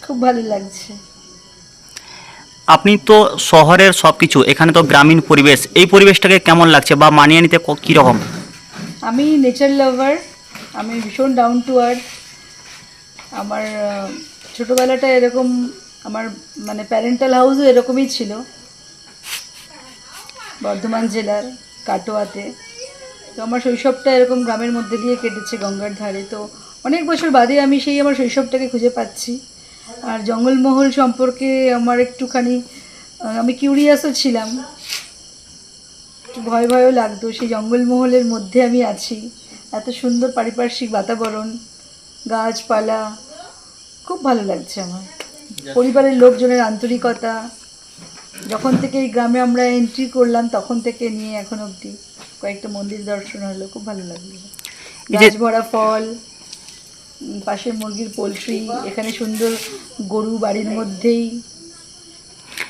খুব ভালো লাগছে। আপনি তো শহরের সব কিছু, এখানে তো গ্রামীণ পরিবেশ, এই পরিবেশটাকে কেমন লাগছে বা মানিয়ে নিতে কীরকম? আমি নেচার লাভার, আমি ভীষণ ডাউন টু আর্থ। আমার ছোটোবেলাটা এরকম, আমার মানে প্যারেন্টাল হাউসও এরকমই ছিল, বর্ধমান জেলার কাটোয়াতে। তো আমার শৈশবটা এরকম গ্রামের মধ্যে দিয়ে কেটেছে, গঙ্গার ধারে। তো অনেক বছর বাদে আমি সেই আমার শৈশবটাকে খুঁজে পাচ্ছি। আর জঙ্গলমহল সম্পর্কে আমার একটুখানি আমি কিউরিয়াসও ছিলাম, একটু ভয় ভয়ও লাগতো। সেই জঙ্গলমহলের মধ্যে আমি আছি, এত সুন্দর পারিপার্শ্বিক বাতাবরণ, গাছপালা, খুব ভালো লাগছে আমার। পরিবারের লোকজনের আন্তরিকতা, যখন থেকে এই গ্রামে আমরা এন্ট্রি করলাম তখন থেকে নিয়ে এখন অবধি কয়েকটা মন্দির দর্শন হলো, খুব ভালো লাগলো। এই যে গাছ ভরা ফল, পাশে মুরগির পোলট্রি, এখানে সুন্দর গরু বাড়ির মধ্যেই,